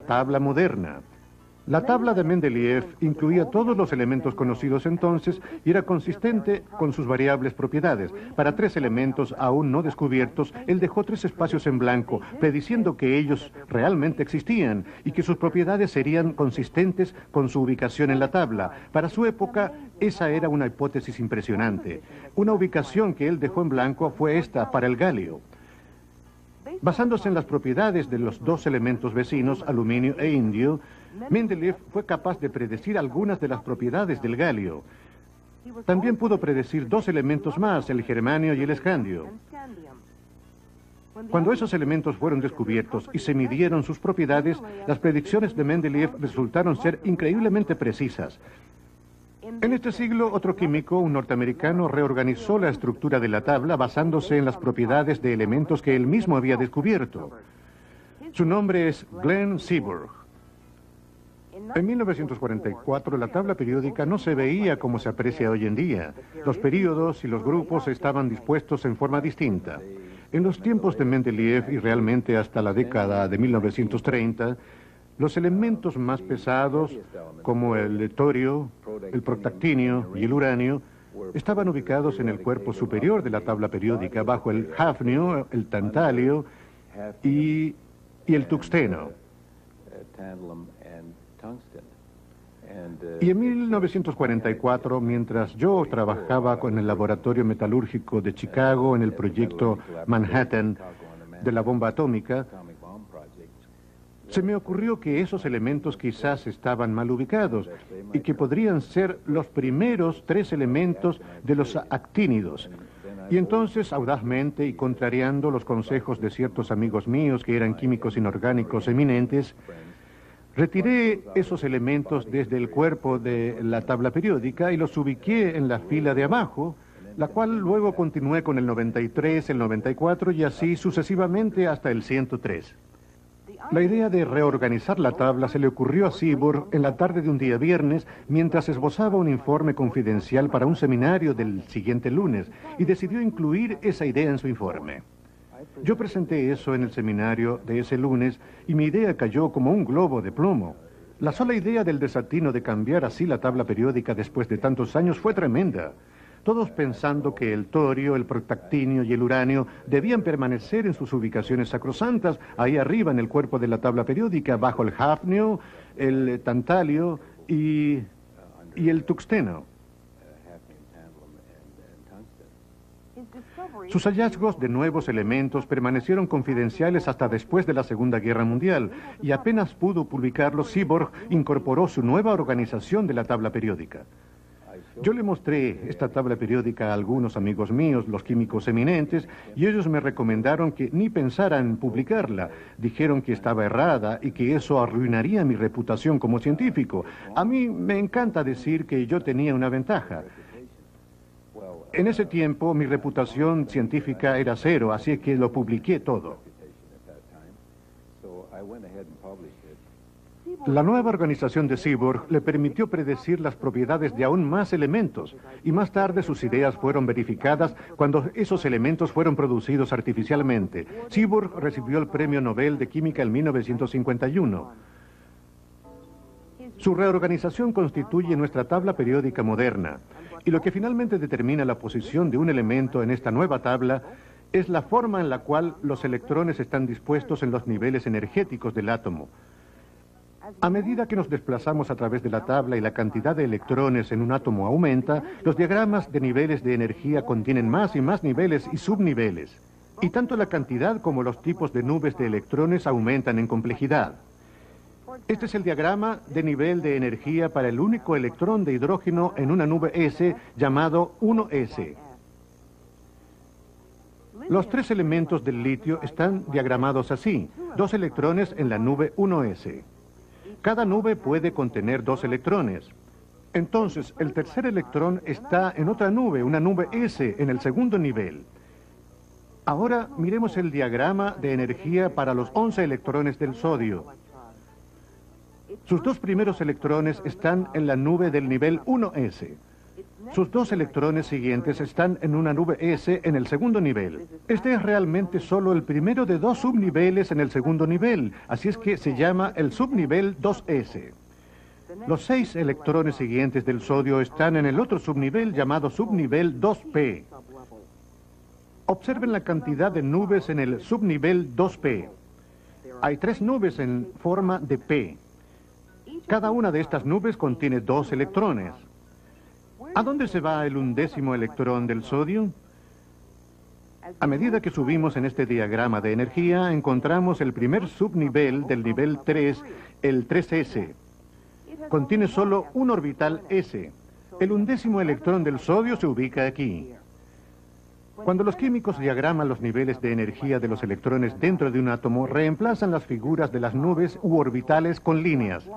tabla moderna. La tabla de Mendeleev incluía todos los elementos conocidos entonces y era consistente con sus variables propiedades. Para 3 elementos aún no descubiertos, él dejó 3 espacios en blanco, prediciendo que ellos realmente existían y que sus propiedades serían consistentes con su ubicación en la tabla. Para su época, esa era una hipótesis impresionante. Una ubicación que él dejó en blanco fue esta para el galio. Basándose en las propiedades de los 2 elementos vecinos, aluminio e indio, Mendeleev fue capaz de predecir algunas de las propiedades del galio. También pudo predecir 2 elementos más, el germanio y el escandio. Cuando esos elementos fueron descubiertos y se midieron sus propiedades, las predicciones de Mendeleev resultaron ser increíblemente precisas. En este siglo, otro químico, un norteamericano, reorganizó la estructura de la tabla basándose en las propiedades de elementos que él mismo había descubierto. Su nombre es Glenn Seaborg. En 1944, la tabla periódica no se veía como se aprecia hoy en día. Los períodos y los grupos estaban dispuestos en forma distinta. En los tiempos de Mendeleev y realmente hasta la década de 1930, los elementos más pesados, como el torio, el protactinio y el uranio, estaban ubicados en el cuerpo superior de la tabla periódica, bajo el hafnio, el tantalio y el tuxteno. Y en 1944, mientras yo trabajaba con el laboratorio metalúrgico de Chicago en el proyecto Manhattan de la bomba atómica, se me ocurrió que esos elementos quizás estaban mal ubicados y que podrían ser los primeros 3 elementos de los actínidos. Y entonces, audazmente y contrariando los consejos de ciertos amigos míos que eran químicos inorgánicos eminentes, retiré esos elementos desde el cuerpo de la tabla periódica y los ubiqué en la fila de abajo, la cual luego continué con el 93, el 94 y así sucesivamente hasta el 103. La idea de reorganizar la tabla se le ocurrió a Seaborg en la tarde de un día viernes mientras esbozaba un informe confidencial para un seminario del siguiente lunes y decidió incluir esa idea en su informe. Yo presenté eso en el seminario de ese lunes y mi idea cayó como un globo de plomo. La sola idea del desatino de cambiar así la tabla periódica después de tantos años fue tremenda. Todos pensando que el torio, el protactinio y el uranio debían permanecer en sus ubicaciones sacrosantas, ahí arriba en el cuerpo de la tabla periódica, bajo el hafnio, el tantalio y el tuxteno. Sus hallazgos de nuevos elementos permanecieron confidenciales hasta después de la Segunda Guerra Mundial, y apenas pudo publicarlos, Seaborg incorporó su nueva organización de la tabla periódica. Yo le mostré esta tabla periódica a algunos amigos míos, los químicos eminentes, y ellos me recomendaron que ni pensara en publicarla. Dijeron que estaba errada y que eso arruinaría mi reputación como científico. A mí me encanta decir que yo tenía una ventaja. En ese tiempo mi reputación científica era 0, así que lo publiqué todo. La nueva organización de Seaborg le permitió predecir las propiedades de aún más elementos, y más tarde sus ideas fueron verificadas cuando esos elementos fueron producidos artificialmente. Seaborg recibió el Premio Nobel de Química en 1951. Su reorganización constituye nuestra tabla periódica moderna, y lo que finalmente determina la posición de un elemento en esta nueva tabla es la forma en la cual los electrones están dispuestos en los niveles energéticos del átomo. A medida que nos desplazamos a través de la tabla y la cantidad de electrones en un átomo aumenta, los diagramas de niveles de energía contienen más y más niveles y subniveles. Y tanto la cantidad como los tipos de nubes de electrones aumentan en complejidad. Este es el diagrama de nivel de energía para el único electrón de hidrógeno en una nube S llamado 1s. Los 3 elementos del litio están diagramados así, 2 electrones en la nube 1s. Cada nube puede contener 2 electrones. Entonces, el tercer electrón está en otra nube, una nube S, en el segundo nivel. Ahora miremos el diagrama de energía para los 11 electrones del sodio. Sus 2 primeros electrones están en la nube del nivel 1s. Sus dos electrones siguientes están en una nube S en el segundo nivel. Este es realmente solo el primero de dos subniveles en el segundo nivel, así es que se llama el subnivel 2S. Los 6 electrones siguientes del sodio están en el otro subnivel llamado subnivel 2P. Observen la cantidad de nubes en el subnivel 2P. Hay 3 nubes en forma de P. Cada una de estas nubes contiene 2 electrones. ¿A dónde se va el 11º electrón del sodio? A medida que subimos en este diagrama de energía, encontramos el primer subnivel del nivel 3, el 3S. Contiene solo un orbital S. El 11º electrón del sodio se ubica aquí. Cuando los químicos diagraman los niveles de energía de los electrones dentro de un átomo, reemplazan las figuras de las nubes u orbitales con líneas.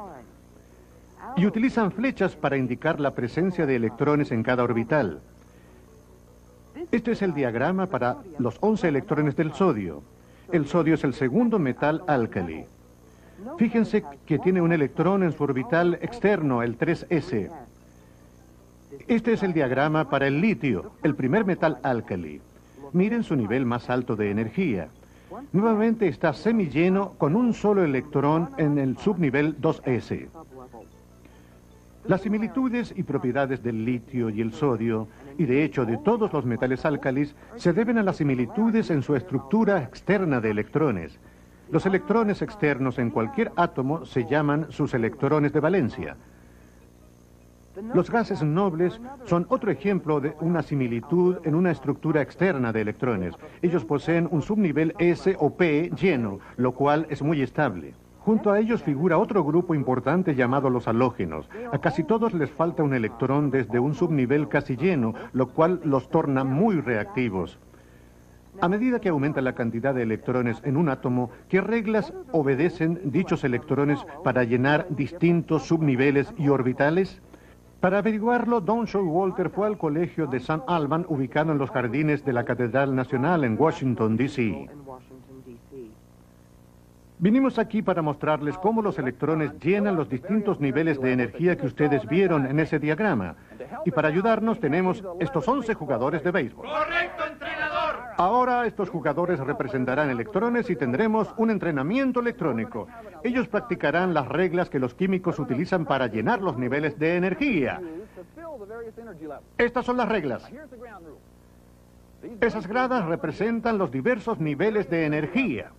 Y utilizan flechas para indicar la presencia de electrones en cada orbital. Este es el diagrama para los 11 electrones del sodio. El sodio es el segundo metal álcali. Fíjense que tiene un electrón en su orbital externo, el 3S. Este es el diagrama para el litio, el primer metal álcali. Miren su nivel más alto de energía. Nuevamente está semilleno con un solo electrón en el subnivel 2S. Las similitudes y propiedades del litio y el sodio, y de hecho de todos los metales álcalis, se deben a las similitudes en su estructura externa de electrones. Los electrones externos en cualquier átomo se llaman sus electrones de valencia. Los gases nobles son otro ejemplo de una similitud en una estructura externa de electrones. Ellos poseen un subnivel S o P lleno, lo cual es muy estable. Junto a ellos figura otro grupo importante llamado los halógenos. A casi todos les falta un electrón desde un subnivel casi lleno, lo cual los torna muy reactivos. A medida que aumenta la cantidad de electrones en un átomo, ¿qué reglas obedecen dichos electrones para llenar distintos subniveles y orbitales? Para averiguarlo, Don Showalter fue al colegio de St. Alban, ubicado en los jardines de la Catedral Nacional en Washington, D.C. Vinimos aquí para mostrarles cómo los electrones llenan los distintos niveles de energía que ustedes vieron en ese diagrama. Y para ayudarnos tenemos estos 11 jugadores de béisbol. ¡Correcto, entrenador! Ahora estos jugadores representarán electrones y tendremos un entrenamiento electrónico. Ellos practicarán las reglas que los químicos utilizan para llenar los niveles de energía. Estas son las reglas. Esas gradas representan los diversos niveles de energía.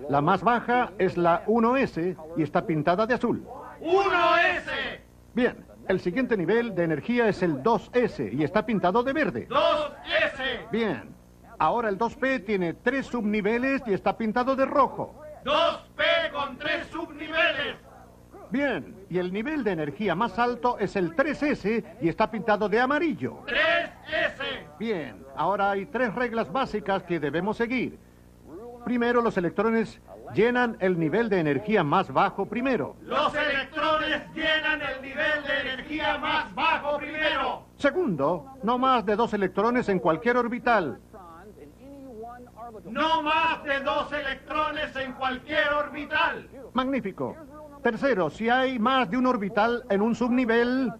La más baja es la 1S y está pintada de azul. ¡1S! Bien, el siguiente nivel de energía es el 2S y está pintado de verde. ¡2S! Bien, ahora el 2P tiene 3 subniveles y está pintado de rojo. 2P con 3 subniveles. Bien, y el nivel de energía más alto es el 3S y está pintado de amarillo. 3S. Bien, ahora hay 3 reglas básicas que debemos seguir. Primero, los electrones llenan el nivel de energía más bajo primero. Los electrones llenan el nivel de energía más bajo primero. Segundo, no más de 2 electrones en cualquier orbital. No más de 2 electrones en cualquier orbital. Magnífico. Tercero, si hay más de un orbital en un subnivel.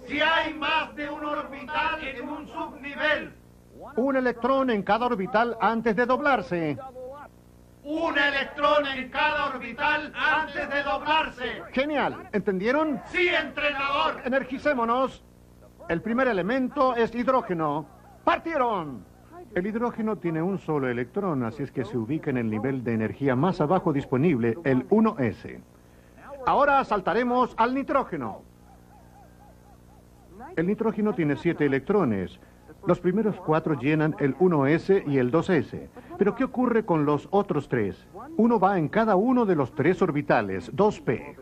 Si hay más de un orbital en un subnivel. Un electrón en cada orbital antes de doblarse. Un electrón en cada orbital antes de doblarse. Genial. ¿Entendieron? Sí, entrenador. Energicémonos. El primer elemento es hidrógeno. ¡Partieron! El hidrógeno tiene un solo electrón, así es que se ubica en el nivel de energía más abajo disponible, el 1S. Ahora saltaremos al nitrógeno. El nitrógeno tiene 7 electrones. Los primeros 4 llenan el 1S y el 2S. Pero ¿qué ocurre con los otros 3? Uno va en cada uno de los 3 orbitales, 2P.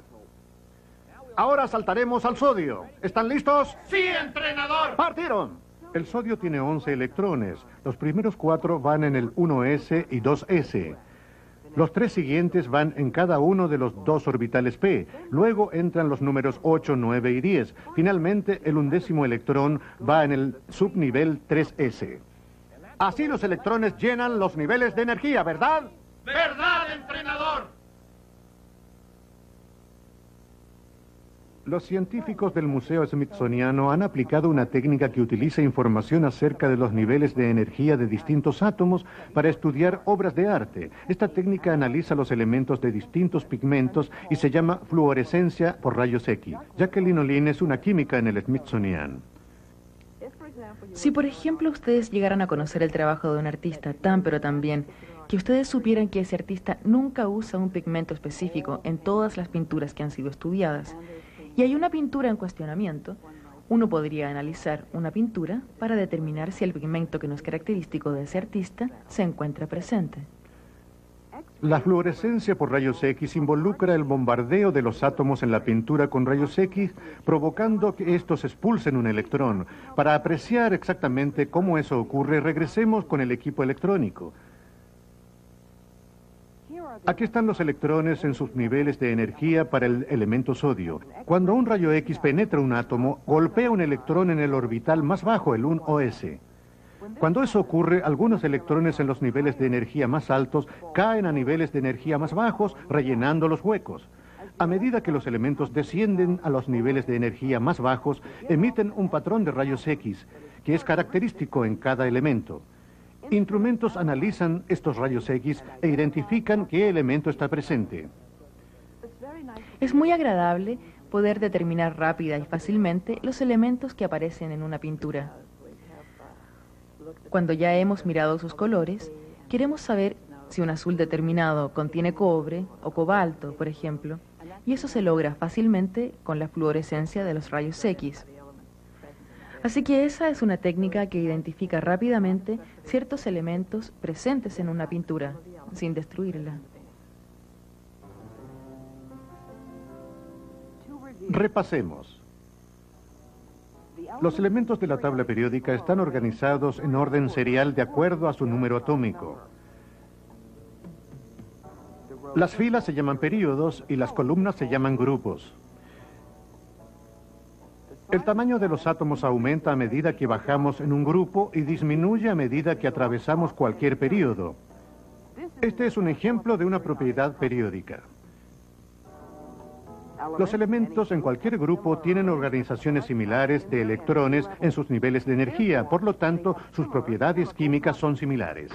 Ahora saltaremos al sodio. ¿Están listos? Sí, entrenador. ¡Partieron! El sodio tiene 11 electrones. Los primeros 4 van en el 1S y 2S. Los 3 siguientes van en cada uno de los 2 orbitales P. Luego entran los números 8, 9 y 10. Finalmente, el 11º electrón va en el subnivel 3S. Así los electrones llenan los niveles de energía, ¿verdad? ¿Verdad, entrenador? Los científicos del Museo Smithsoniano han aplicado una técnica que utiliza información acerca de los niveles de energía de distintos átomos para estudiar obras de arte. Esta técnica analiza los elementos de distintos pigmentos y se llama fluorescencia por rayos X. Jacqueline Olin es una química en el Smithsonian. Si, por ejemplo, ustedes llegaran a conocer el trabajo de un artista tan pero tan bien, que ustedes supieran que ese artista nunca usa un pigmento específico en todas las pinturas que han sido estudiadas, y hay una pintura en cuestionamiento, uno podría analizar una pintura para determinar si el pigmento que no es característico de ese artista se encuentra presente. La fluorescencia por rayos X involucra el bombardeo de los átomos en la pintura con rayos X, provocando que estos expulsen un electrón. Para apreciar exactamente cómo eso ocurre, regresemos con el equipo electrónico. Aquí están los electrones en sus niveles de energía para el elemento sodio. Cuando un rayo X penetra un átomo, golpea un electrón en el orbital más bajo, el 1s. Cuando eso ocurre, algunos electrones en los niveles de energía más altos caen a niveles de energía más bajos, rellenando los huecos. A medida que los elementos descienden a los niveles de energía más bajos, emiten un patrón de rayos X, que es característico en cada elemento. Instrumentos analizan estos rayos X e identifican qué elemento está presente. Es muy agradable poder determinar rápida y fácilmente los elementos que aparecen en una pintura. Cuando ya hemos mirado sus colores, queremos saber si un azul determinado contiene cobre o cobalto, por ejemplo, y eso se logra fácilmente con la fluorescencia de los rayos X. Así que esa es una técnica que identifica rápidamente ciertos elementos presentes en una pintura, sin destruirla. Repasemos. Los elementos de la tabla periódica están organizados en orden serial de acuerdo a su número atómico. Las filas se llaman períodos y las columnas se llaman grupos. El tamaño de los átomos aumenta a medida que bajamos en un grupo y disminuye a medida que atravesamos cualquier período. Este es un ejemplo de una propiedad periódica. Los elementos en cualquier grupo tienen organizaciones similares de electrones en sus niveles de energía, por lo tanto, sus propiedades químicas son similares.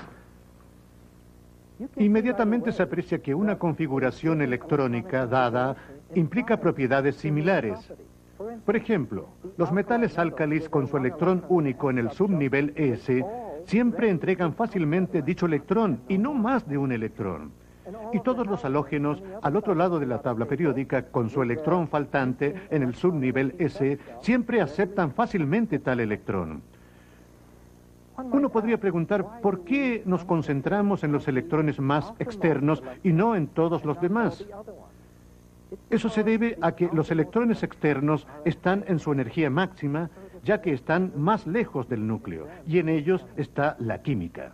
Inmediatamente se aprecia que una configuración electrónica dada implica propiedades similares. Por ejemplo, los metales álcalis con su electrón único en el subnivel S siempre entregan fácilmente dicho electrón y no más de un electrón. Y todos los halógenos al otro lado de la tabla periódica con su electrón faltante en el subnivel S siempre aceptan fácilmente tal electrón. Uno podría preguntar por qué nos concentramos en los electrones más externos y no en todos los demás. Eso se debe a que los electrones externos están en su energía máxima, ya que están más lejos del núcleo, y en ellos está la química.